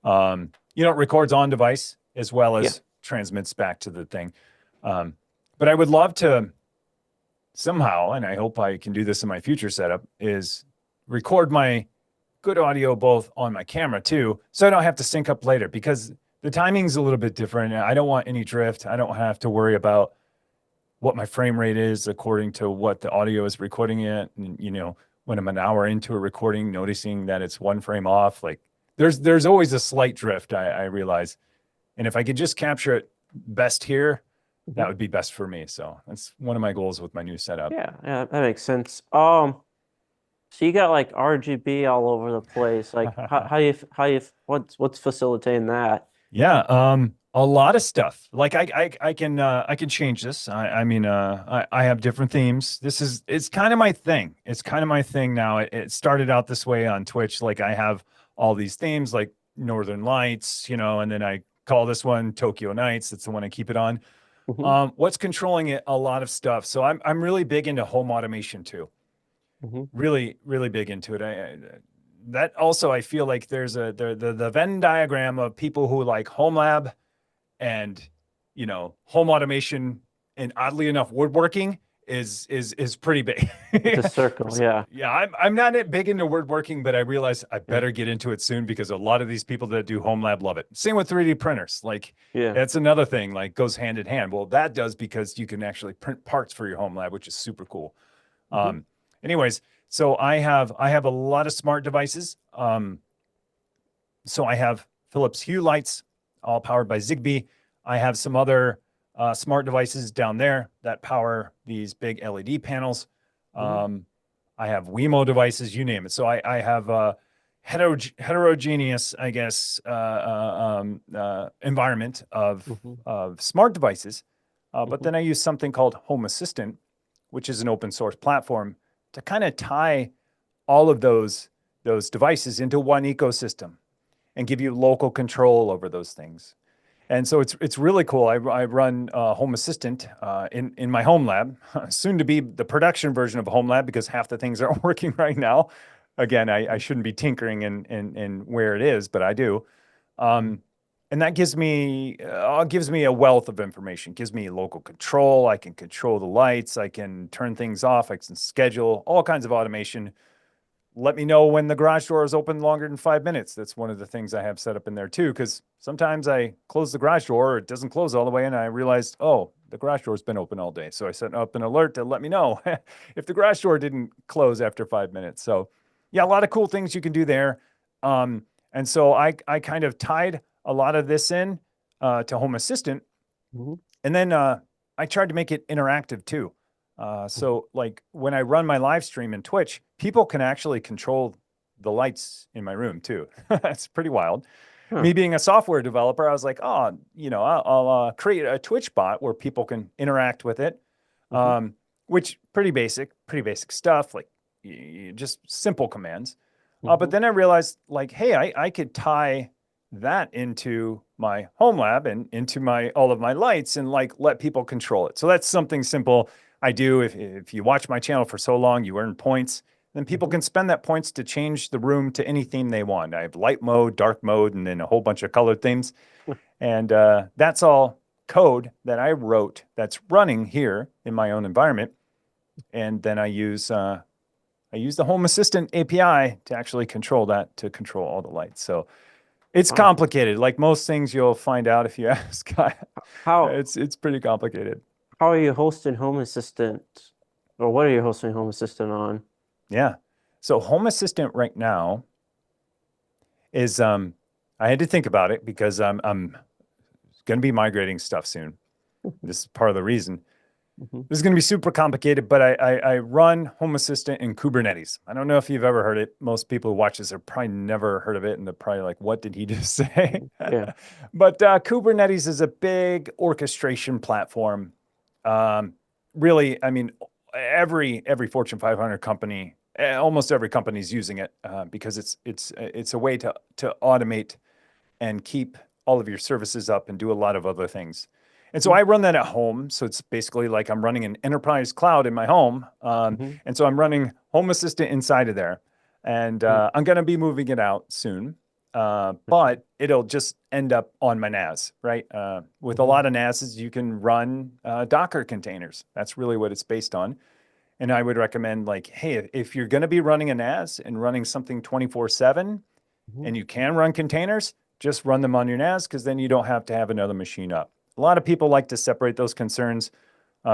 It records on device as well Yeah. as transmits back to the thing. Um, but I would love to somehow, and I hope I can do this in my future setup, is record my good audio both on my camera too, so I don't have to sync up later because the timing's a little bit different. I don't want any drift. I don't have to worry about what my frame rate is according to what the audio is recording it. And, when I'm an hour into a recording, noticing that it's one frame off, like there's always a slight drift, I realize. And if I could just capture it best here, that Mhm. would be best for me. So that's one of my goals with my new setup. Yeah, yeah, that makes sense. So you got like RGB all over the place. Like what's facilitating that? Yeah, a lot of stuff. Like I can change this. I mean I have different themes. It's kind of my thing. It's kind of my thing now. It started out this way on Twitch. Like I have all these themes like Northern Lights, and then I call this one Tokyo Nights. That's the one I keep it on. Hmm. What's controlling it? A lot of stuff. So I'm really big into home automation too. Hmm. Really, really big into it. That also I feel like there's the Venn diagram of people who like home lab and home automation and oddly enough woodworking is pretty big. It's a circle, yeah. Yeah, I'm not big into woodworking, but I realize I Yeah. better get into it soon because a lot of these people that do home lab love it. Same with 3D printers. Like Yeah. that's another thing, like goes hand in hand. Well, that does because you can actually print parts for your home lab, which is super cool. Hmm. Um, anyways, so I have a lot of smart devices. So I have Philips Hue lights, all powered by Zigbee. I have some other smart devices down there that power these big LED panels. Hmm. Um, I have Wemo devices, you name it. So I have a heterogeneous, I guess, environment Hmm. of smart devices. But Hmm. then I use something called Home Assistant, which is an open source platform to kind of tie all of those devices into one ecosystem and give you local control over those things. And so it's really cool. I run Home Assistant in my home lab, soon to be the production version of a home lab because half the things aren't working right now. Again, I shouldn't be tinkering in where it is, but I do. Um, and that gives me a wealth of information. Gives me local control. I can control the lights. I can turn things off. I can schedule all kinds of automation. Let me know when the garage door is open longer than 5 minutes. That's one of the things I have set up in there too, because sometimes I close the garage door, or it doesn't close all the way, and I realized, oh, the garage door's been open all day. So I set up an alert to let me know if the garage door didn't close after 5 minutes. So yeah, a lot of cool things you can do there. And so I kind of tied a lot of this in to Home Assistant, Hmm. and then I tried to make it interactive too. Hmm. So like when I run my live stream in Twitch, people can actually control the lights in my room too. That's pretty wild. Huh. Me being a software developer, I was like, oh, I'll create a Twitch bot where people can interact with it. Hmm. Um, which pretty basic stuff, like just simple commands. But Hmm. then I realized, like, hey, I could tie that into my home lab and into my all of my lights and like let people control it. So that's something simple I do. If you watch my channel for so long, you earn points. Then people Hmm. can spend that points to change the room to any theme they want. I have light mode, dark mode, and then a whole bunch of colored themes. And that's all code that I wrote that's running here in my own environment. And then I use the Home Assistant API to actually control that to control all the lights. So it's Wow. complicated. Like most things you'll find out if you ask. How It's pretty complicated. how are you hosting Home Assistant? Or what are you hosting Home Assistant on? Yeah. So Home Assistant right now is I had to think about it because I'm going to be migrating stuff soon. This is part of the reason. Hmm. This is going to be super complicated, but I run Home Assistant in Kubernetes. I don't know if you've ever heard it. Most people who watch this have probably never heard of it, and they're probably like, "What did he just say?" Yeah. But Kubernetes is a big orchestration platform. Um, really, I mean, every Fortune 500 company, almost every company is using it because it's a way to automate and keep all of your services up and do a lot of other things. And so Hmm. I run that at home. So it's basically like I'm running an enterprise cloud in my home. Hmm. And so I'm running Home Assistant inside of there. And I'm going to be moving it out soon. Okay. But it'll just end up on my NAS, right? With a Hmm. lot of NASs, you can run Docker containers. That's really what it's based on. And I would recommend, like, hey, if you're going to be running a NAS and running something 24/7, Hmm. and you can run containers, just run them on your NAS because then you don't have to have another machine up. A lot of people like to separate those concerns.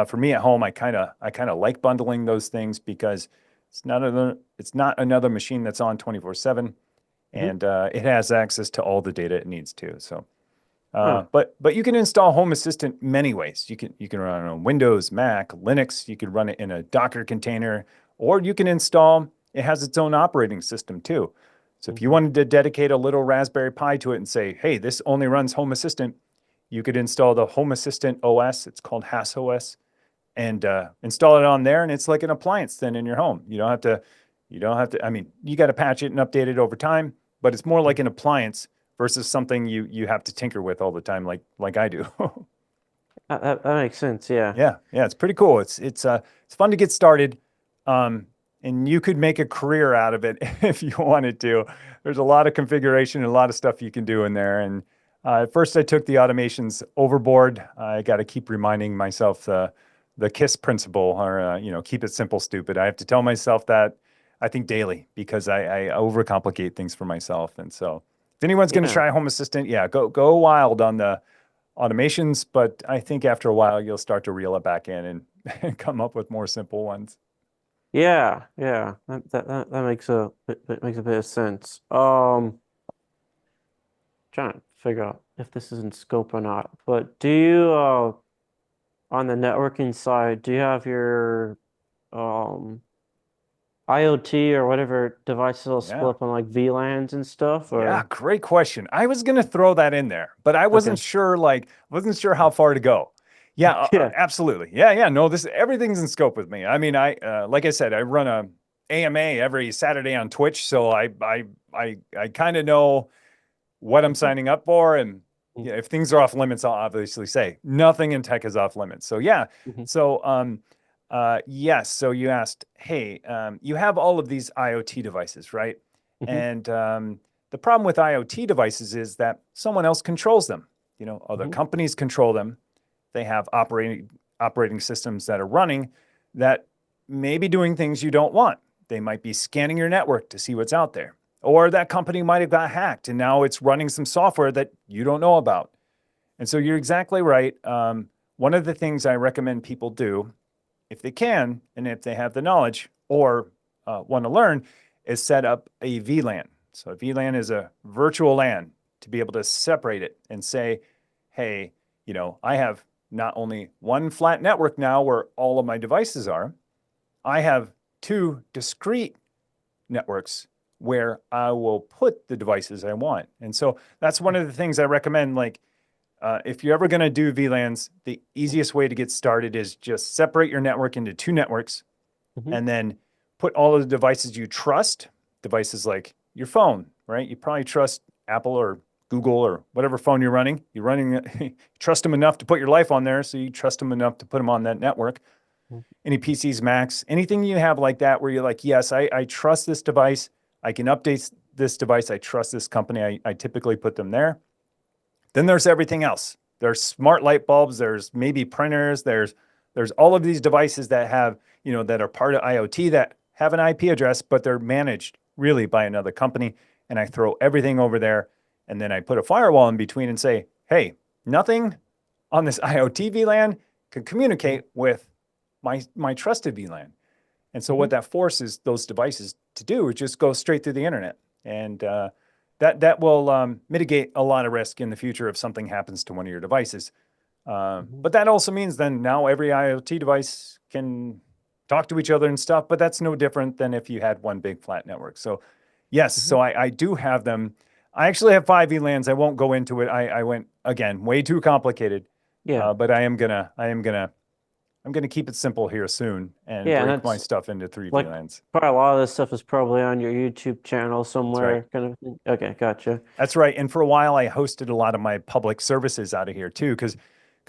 For me at home, I kind of like bundling those things because it's not another machine that's on 24/7, Hmm. and it has access to all the data it needs to. So Huh. But you can install Home Assistant many ways. You can run it on Windows, Mac, Linux. You could run it in a Docker container, or you can install. It has its own operating system too. So if you Mhm. wanted to dedicate a little Raspberry Pi to it and say, "Hey, this only runs Home Assistant," you could install the Home Assistant OS. It's called HAS OS, and install it on there, and it's like an appliance then in your home. You don't have to. You don't have to. I mean, you got to patch it and update it over time, but it's more like an appliance versus something you have to tinker with all the time, like I do. That makes sense. Yeah. Yeah, it's pretty cool. It's fun to get started, um, and you could make a career out of it if you wanted to. There's a lot of configuration and a lot of stuff you can do in there. And at first, I took the automations overboard. I got to keep reminding myself the KISS principle, or keep it simple, stupid. I have to tell myself that I think daily because I overcomplicate things for myself. And so, if anyone's going to Yeah. try Home Assistant, yeah, go wild on the automations, but I think after a while you'll start to reel it back in and come up with more simple ones. Yeah. Yeah. That makes that makes a bit of sense. Trying to figure out if this is in scope or not. But do you on the networking side, do you have your um IoT or whatever devices all split Yeah. up on like VLANs and stuff Yeah, or great question. I was going to throw that in there, but I wasn't okay. sure wasn't sure how far to go. Yeah, Yeah. absolutely. Yeah, no, this everything's in scope with me. I mean, I like I said, I run a AMA every Saturday on Twitch, so I kind of know what I'm Mhm. signing up for. And Mhm. yeah, if things are off limits, I'll obviously say nothing in tech is off limits. So yeah. Mhm. So yes. So you asked, hey, you have all of these IoT devices, right? Mhm. And the problem with IoT devices is that someone else controls them. Other Mhm. companies control them. They have operating systems that are running that may be doing things you don't want. They might be scanning your network to see what's out there. Or that company might have got hacked and now it's running some software that you don't know about. And so you're exactly right. One of the things I recommend people do, if they can, and if they have the knowledge or want to learn, is set up a VLAN. So a VLAN is a virtual LAN to be able to separate it and say, hey, I have not only one flat network now where all of my devices are, I have two discrete networks where I will put the devices I want. And so that's one of the things I recommend. Like, if you're ever going to do VLANs, the easiest way to get started is just separate your network into two networks Mhm. and then put all of the devices you trust, devices like your phone, right? You probably trust Apple or Google or whatever phone you're running. You're running, you trust them enough to put your life on there. So you trust them enough to put them on that network. Mhm. Any PCs, Macs, anything you have like that where you're like, yes, I trust this device. I can update this device. I trust this company. I typically put them there. Then there's everything else. There's smart light bulbs. There's maybe printers. There's all of these devices that have, that are part of IoT that have an IP address, but they're managed really by another company. And I throw everything over there. And then I put a firewall in between and say, hey, nothing on this IoT VLAN can Mhm. communicate with my trusted VLAN. And so what Mhm. that forces those devices to do is just go straight through the internet. And that will mitigate a lot of risk in the future if something happens to one of your devices. Mhm. But that also means then now every IoT device can talk to each other and stuff, but that's no different than if you had one big flat network. So yes, Mhm. so I do have them. I actually have five VLANs. I won't go into it. I went again, way too complicated. Yeah. But I'm gonna keep it simple here soon and Yeah, and break my that's stuff into three like VLANs. probably a lot of this stuff is probably on your YouTube channel That's right. somewhere, kind of thing. Okay, gotcha. That's right. And for a while, I hosted a lot of my public services out of here too, because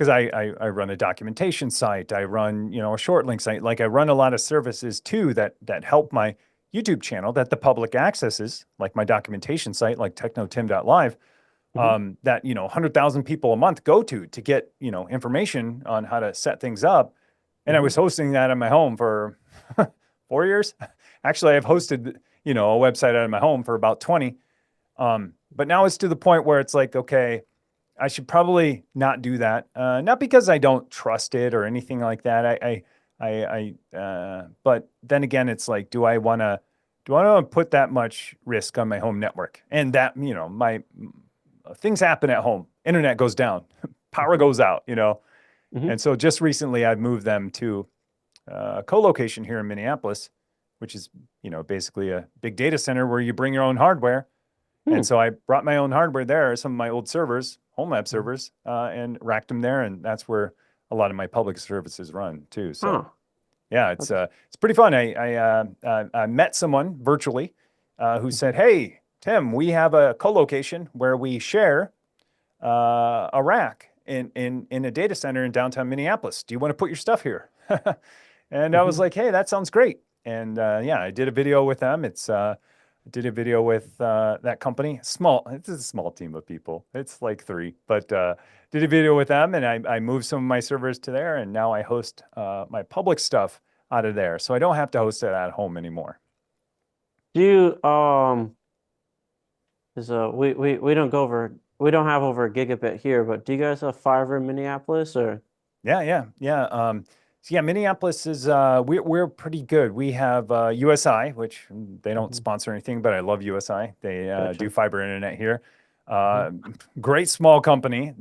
I run a documentation site, I run a short link site, like I run a lot of services too that help my YouTube channel that the public accesses, like my documentation site, like technotim.live, Mhm. that 100,000 people a month go to get information on how to set things up. And I Mhm. was hosting that in my home for 4 years. Actually, I've hosted a website out of my home for about 20. But now it's to the point where it's like, okay, I should probably not do that. Not because I don't trust it or anything like that. But then again, it's like, do I want to put that much risk on my home network? And that, my things happen at home. Internet goes down, power Mhm. goes out, Mhm. And so just recently I've moved them to a co-location here in Minneapolis, which is, basically a big data center where you bring your own hardware. And Hmm. so I brought my own hardware there, some of my old servers, home lab Mhm. servers, and racked them there. And that's where a lot of my public services run too. So Huh. yeah, That's. it's pretty fun. I met someone virtually who Mhm. said, "Hey, Tim, we have a co-location where we share a rack in a data center in downtown Minneapolis. Do you want to put your stuff here?" And I was Mhm. like, "Hey, that sounds great." And yeah, I did a video with them. I did a video with that company. It's a small team of people. It's like three, but did a video with them, and I moved some of my servers to there, and now I host my public stuff out of there, so I don't have to host it at home anymore. Do you is we don't go over we don't have over a gigabit here, but do you guys have fiber in Minneapolis or? Yeah. So yeah, Minneapolis is we're pretty good. We have USI, which they don't Mhm. sponsor anything, but I love USI. They do Gotcha. fiber internet here. Hmm. Uh, Great small company.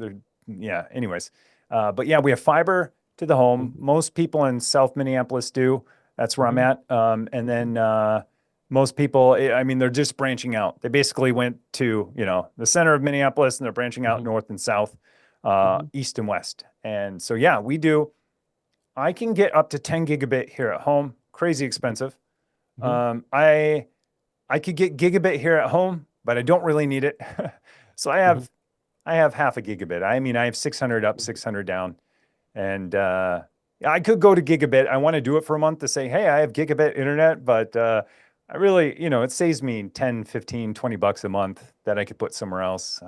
Yeah. Anyways, but yeah, we have fiber to the home. Hmm. Most people in South Minneapolis do. That's where I'm Hmm. at. And then most people, I mean, they're just branching out. They basically went to the center of Minneapolis, and they're branching out Hmm. north and south, Hmm. east and west. And so, yeah, we do. I can get up to 10 gigabit here at home. Crazy expensive. Hmm. Um, I I could get gigabit here at home, but I don't really need it. So Hmm. I have half a gigabit. I mean, I have 600 up, Hmm. 600 down, and I could go to gigabit. I want to do it for a month to say, hey, I have gigabit internet, but I really, it saves me 10, 15, $20 a month that I could put somewhere else.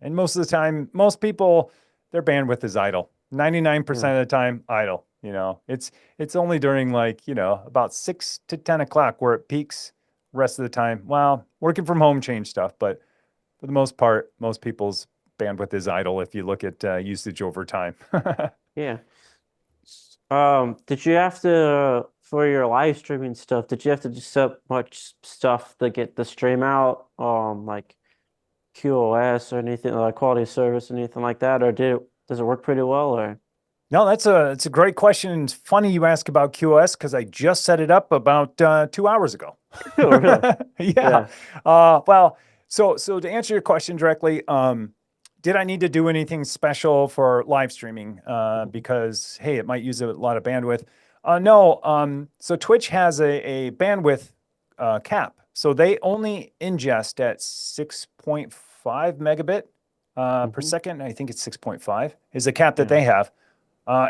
And most of the time, most people, their bandwidth is idle. Yeah. 99% of the time, idle. It's only during like, about 6 to 10 o'clock where it peaks. Rest of the time, well, working from home changed stuff, but for the most part, most people's bandwidth is idle if you look at usage over time. Yeah. Did you have to for your live streaming stuff, did you have to just set up much stuff to get the stream out? Like QoS or anything like quality of service, anything like that, or does it work pretty well or? No, it's a great question. It's funny you ask about QoS because I just set it up about 2 hours ago. Oh, really? Yeah. Yeah. Well, so to answer your question directly, did I need to do anything special for live streaming? Mhm. Because hey, it might use a lot of bandwidth. No. So Twitch has a bandwidth cap, so they only ingest at 6.5 megabit per Mhm. second. I think it's 6.5 is the cap that Yeah. they have.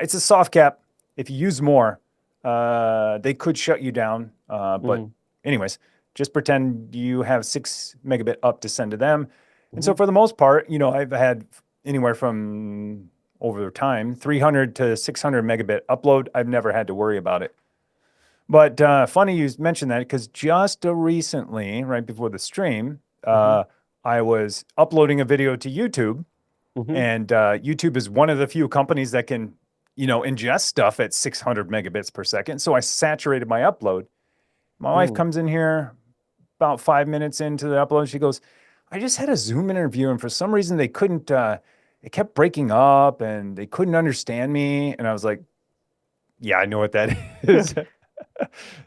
It's a soft cap. If you use more, they could shut you down. But Mhm. anyways, just pretend you have 6 megabit up to send to them. And so Mhm. for the most part, I've had anywhere from over time 300 to 600 megabit upload. I've never had to worry about it. But funny you mentioned that because just recently, right before the stream, Mhm. I was uploading a video to YouTube, Mhm. and YouTube is one of the few companies that can, ingest stuff at 600 megabits per second. So I saturated my upload. My wife Mhm. comes in here about 5 minutes into the upload. She goes, I just had a Zoom interview, and for some reason they couldn't, it kept breaking up and they couldn't understand me. And I was like, yeah, I know what that is.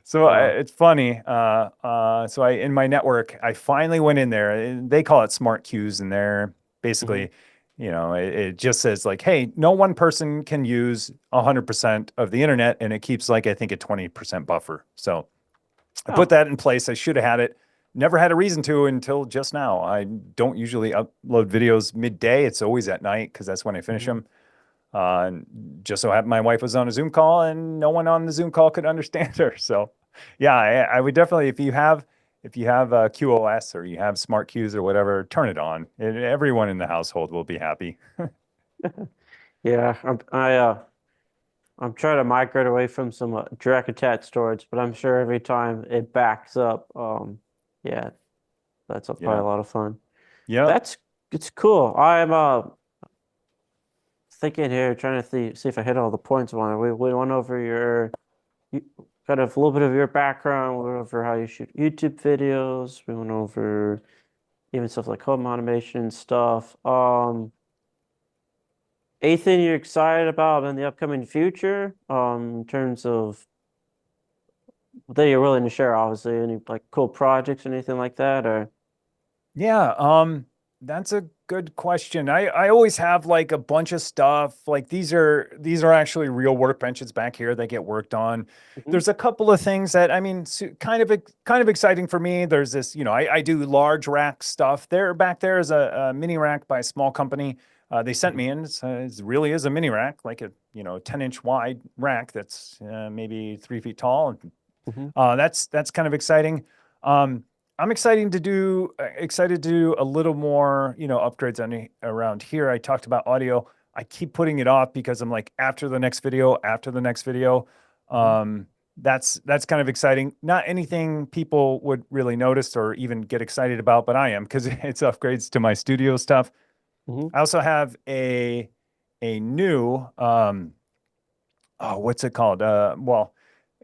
So Wow. it's funny. So in my network, I finally went in there. They call it smart queues in there. Mhm. Basically, it just says like, hey, no one person can use 100% of the internet, and it keeps like I think a 20% buffer. So I put Oh. that in place. I should have had it. Never had a reason to until just now. I don't usually upload videos midday. It's always at night because that's when I finish Mhm. them. And just so happened my wife was on a Zoom call and no one on the Zoom call could understand her. So yeah, I would definitely, if you have QoS or you have smart queues or whatever, turn it on. Everyone in the household will be happy. Yeah, I'm trying to migrate away from some direct attached storage, but I'm sure every time it backs up, yeah, that's probably Yeah. a lot of fun. Yep. That's it's cool. I'm thinking here, trying to see if I hit all the points on it. We went over you, kind of a little bit of your background. We went over how you shoot YouTube videos. We went over even stuff like home automation stuff. Anything you're excited about in the upcoming future, in terms of that you're willing to share, obviously, any like cool projects or anything like that, or Yeah, that's a good question. I always have like a bunch of stuff. Like these are actually real workbenches back here that get worked on. Mhm, There's a couple of things that I mean, kind of exciting for me. There's this, I do large rack stuff. There back there is a mini rack by a small company. They sent mhm, me in. It really is a mini rack, like a 10-inch wide rack that's maybe 3 feet tall. mhm, That's kind of exciting. Um, I'm excited to do a little more, upgrades around here. I talked about audio. I keep putting it off because I'm like after the next video, after the next video. mhm, That's kind of exciting. Not anything people would really notice or even get excited about, but I am because it's upgrades to my studio stuff. mhm, I also have a new oh, what's it called? Well,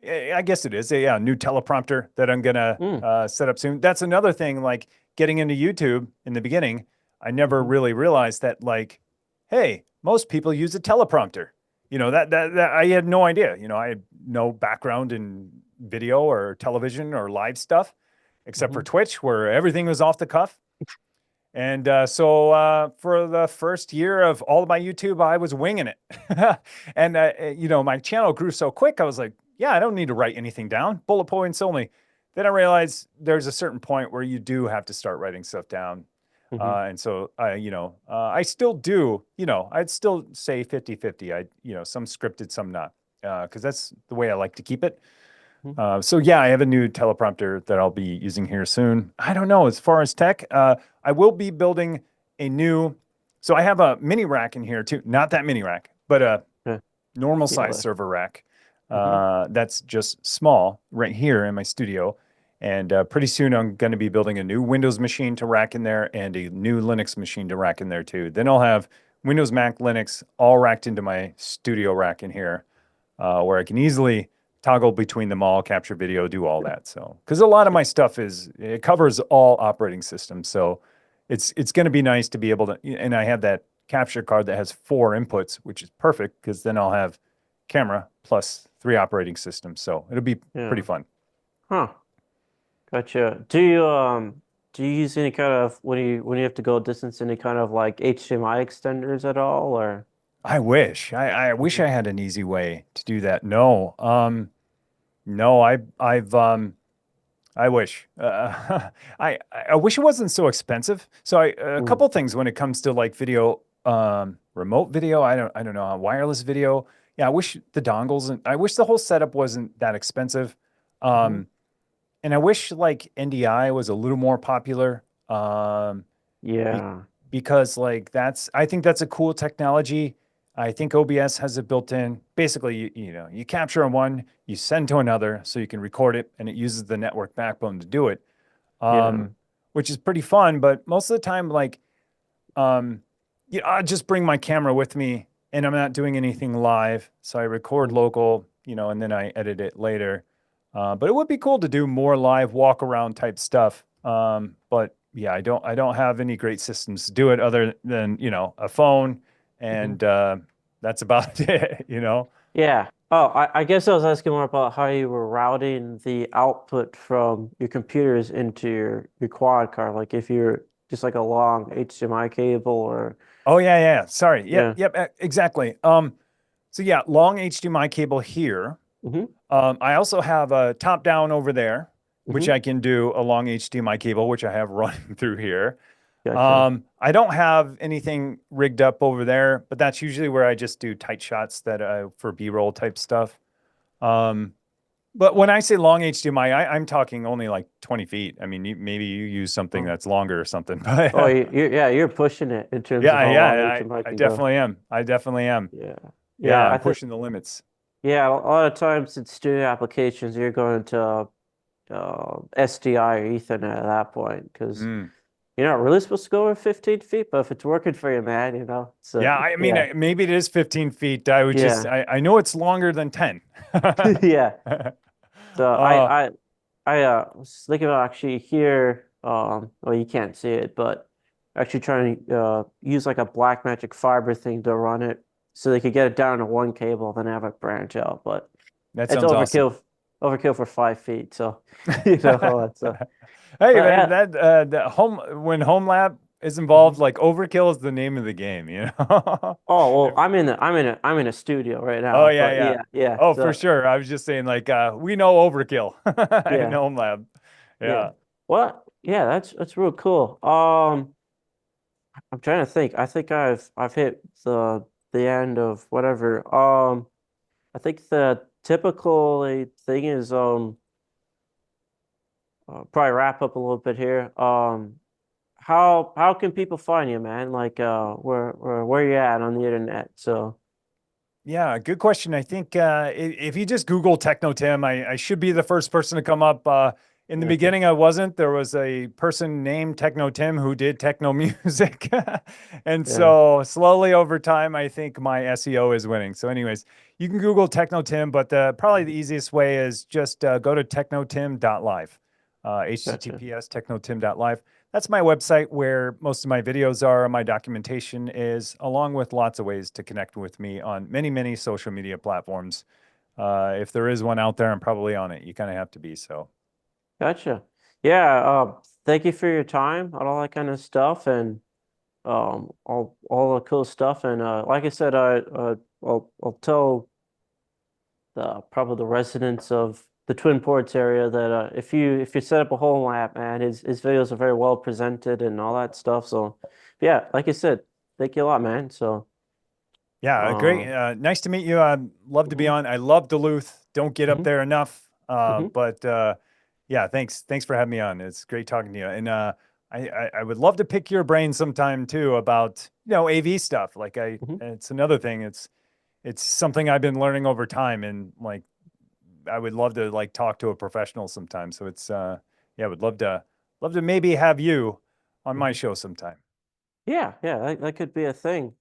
I guess it is a yeah, new teleprompter that I'm gonna mm, set up soon. That's another thing. Like getting into YouTube in the beginning, I never mhm, really realized that. Like, hey, most people use a teleprompter. That I had no idea. I had no background in video or television or live stuff, except for mhm, Twitch, where everything was off the cuff. And so for the first year of all of my YouTube, I was winging it. And, my channel grew so quick. I was like, yeah, I don't need to write anything down. Bullet points only. Then I realized there's a certain point where you do have to start writing stuff down. mhm, I still do, I'd still say 50-50. Some scripted, some not, because that's the way I like to keep it. mhm, So yeah, I have a new teleprompter that I'll be using here soon. I don't know. As far as tech, I will be building a new. So I have a mini rack in here too. Not that mini rack, but a yeah, normal yeah, size server rack. mhm, That's just small right here in my studio. And pretty soon I'm going to be building a new Windows machine to rack in there and a new Linux machine to rack in there too. Then I'll have Windows, Mac, Linux all racked into my studio rack in here, where I can easily toggle between them all, capture video, do all that. So, because a lot of my stuff it covers all operating systems. So it's going to be nice to be able to, and I have that capture card that has 4 inputs, which is perfect because then I'll have camera plus 3 operating systems. So it'll be pretty yeah. fun. Huh. Gotcha. Do you use any kind of when you have to go distance, any kind of like HDMI extenders at all, or? I wish Mhm, I had an easy way to do that. No, no, I wish. I wish it wasn't so expensive. So a mm, couple things when it comes to like video, remote video. I don't know, wireless video. Yeah, I wish the dongles and I wish the whole setup wasn't that expensive. mhm. Um, and I wish like NDI was a little more popular. Be- Yeah. because like I think that's a cool technology. I think OBS has it built in. Basically, you capture on one, you send to another, so you can record it, and it uses the network backbone to do it, Yeah. um, which is pretty fun. But most of the time, like, um, I just bring my camera with me, and I'm not doing anything live, so I record Mm, local, and then I edit it later. But it would be cool to do more live walk around type stuff. But yeah, I don't have any great systems to do it other than, a phone mhm. and that's about it. Yeah. Oh, I guess I was asking more about how you were routing the output from your computers into your quad card. Like if you're just like a long HDMI cable or Oh yeah. Sorry. Yep, yeah. yep, exactly. So yeah, long HDMI cable here. Hmm. I also have a top down over there, which Hmm. I can do a long HDMI cable, which I have running through here. Gotcha. I don't have anything rigged up over there, but that's usually where I just do tight shots that for B-roll type stuff. Um, but when I say long HDMI, I'm talking only like 20 feet. I mean, maybe you use something Oh, that's longer or something, oh, but yeah, you're pushing it in terms of yeah, how long yeah, HDMI I can go. definitely am. I definitely am. Yeah. Yeah, Yeah, I I'm think pushing the limits. yeah, a lot of times in studio applications you're going to SDI or Ethernet at that point because Mm. you're not really supposed to go over 15 feet, but if it's working for you, man, so Yeah, I mean, yeah. maybe it is 15 feet. I would just, Yeah. I know it's longer than 10. Yeah. So Uh, I was thinking about actually here. Well, you can't see it, but actually trying to use like a black magic fiber thing to run it so they could get it down to one cable, then have it branch out. But That it's sounds awesome. overkill for 5 feet. So, Yeah. so that's Hey, but man, yeah, that when home lab is mhm. involved, like overkill is the name of the game, you know? Oh well, If- I'm in a studio right oh now, yeah, but yeah. yeah. Oh, for So sure. I was just saying like we know overkill in yeah, home lab. yeah. Yeah. Well, yeah, that's real cool. I'm trying to think. I think I've hit the end of whatever. I think the typical thing is probably wrap up a little bit here. How can people find you, man? Like where you at on the internet? So Yeah, good question. I think if you just Google Techno Tim, I should be the first person to come up. In the okay, beginning, I wasn't. There was a person named Techno Tim who did techno music. And yeah, so slowly over time, I think my SEO is winning. So, anyways, you can Google Techno Tim, but probably the easiest way is just go to technotim.live, gotcha. https technotim.live. That's my website where most of my videos are, my documentation is, along with lots of ways to connect with me on many, many social media platforms. If there is one out there, I'm probably on it. You kind of have to be. So, Gotcha. Yeah, thank you for your time on all that kind of stuff and all the cool stuff and like I said, I'll tell the probably the residents of the Twin Ports area that if you set up a whole lap, man, his videos are very well presented and all that stuff. So yeah, like I said, thank you a lot, man. So yeah, great. uh, Nice to meet you. I'd love to be mhm, on. I love Duluth. Don't get up mhm, there enough. mhm, But yeah, thanks for having me on. It's great talking to you. And I would love to pick your brain sometime too about AV stuff. Like mhm, it's another thing. It's something I've been learning over time, and like I would love to like talk to a professional sometime. So it's yeah, I would love to maybe have you on my mhm. show sometime. Yeah, that could be a thing.